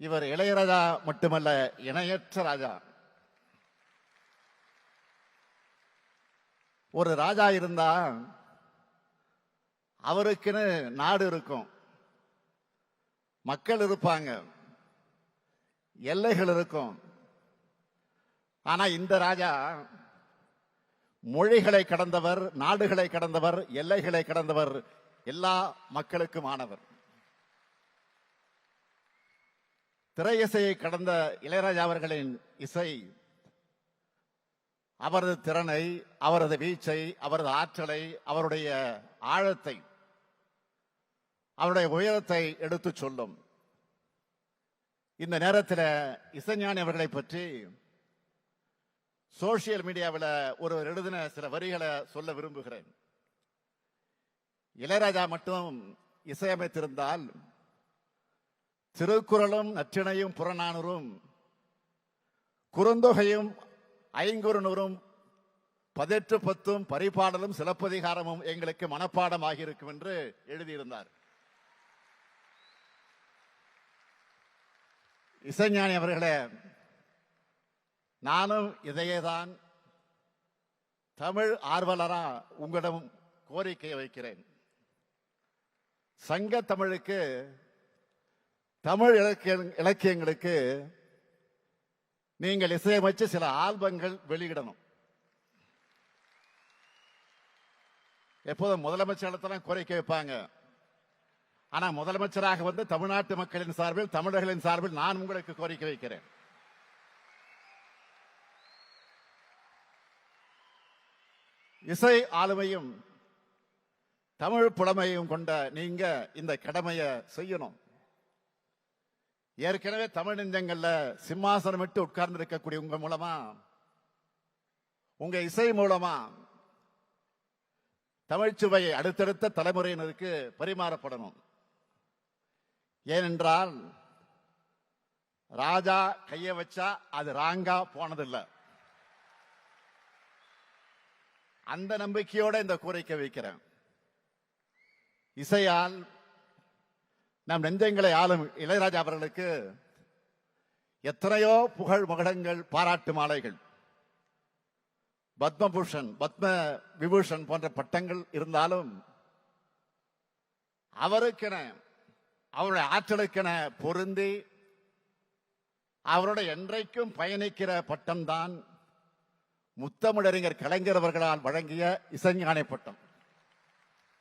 இவர் இளையராஜா மட்டுமல்ல, இணையற்ற ராஜா. ஒரு ராஜா இருந்தா அவருக்குன்னு நாடு இருக்கும், மக்கள் இருப்பாங்க, எல்லைகள் இருக்கும். ஆனா இந்த ராஜா மொழிகளை கடந்தவர், நாடுகளை கடந்தவர், எல்லைகளை கடந்தவர், எல்லா மக்களுக்கும் ஆனவர். திரை இசையை கடந்த இளையராஜா அவர்களின் இசை அவரது திறனை, அவரது வீச்சை, அவரது ஆற்றலை, அவருடைய ஆழத்தை, அவருடைய உயரத்தை எடுத்து சொல்லும். இந்த நேரத்தில் இசைஞானி அவர்களை பற்றி சோசியல் மீடியாவில் ஒருவர் எழுதின சில வரிகளை சொல்ல விரும்புகிறேன். இளையராஜா மட்டும் இசையமைத்திருந்தால் திருக்குறளும், நற்றிணையும், புறநானூறும், குறுந்தொகையும், ஐங்குறுநூறும், 18 பரிபாடலும், சிலப்பதிகாரமும் எங்களுக்கு மனப்பாடம் ஆகியிருக்கும் என்று எழுதியிருந்தார். இசைஞானி அவர்களே, நானும் இதையேதான் தமிழ் ஆர்வலரா உங்களிடம் கோரிக்கை வைக்கிறேன். சங்க தமிழுக்கு, தமிழ் இலக்கியங்களுக்கு நீங்கள் இசையமைச்சு சில ஆல்பங்கள் வெளியிடணும். எப்போதும் முதலமைச்சர் கோரிக்கை வைப்பாங்க. ஆனா முதலமைச்சராக வந்து தமிழ்நாட்டு மக்களின் சார்பில், தமிழர்களின் சார்பில் நான் உங்களுக்கு கோரிக்கை வைக்கிறேன். இசை ஆளுமையும் தமிழ் புலமையும் கொண்ட நீங்க இந்த கடமையை செய்யணும். ஏற்கனவே தமிழ் நெஞ்சங்கள்ல சிம்மாசனம் விட்டு உட்கார்ந்து இருக்கக்கூடிய உங்க மூலமா, உங்க இசை மூலமா தமிழ்ச்சுவையை அடுத்தடுத்த தலைமுறையினருக்கு பரிமாறப்படணும். ஏனென்றால் ராஜா கைய வச்சா அது ராங்கா போனதில்லை. அந்த நம்பிக்கையோட இந்த கோரிக்கை வைக்கிறேன். இசையால் நம் நெஞ்சங்களை ஆளும் இளையராஜா அவர்களுக்கு எத்தனையோ புகழ் மகுடங்கள், பாராட்டு மாலைகள், பத்மபூஷன், பத்ம விபூஷன் போன்ற பட்டங்கள் இருந்தாலும் அவருக்கென, அவருடைய ஆற்றலுக்கென பொருந்தி அவருடைய என்றைக்கும் பயணிக்கிற பட்டம்தான் முத்தமிழறிஞர் கலைஞர் அவர்களால் வழங்கிய இசைஞானி பட்டம்.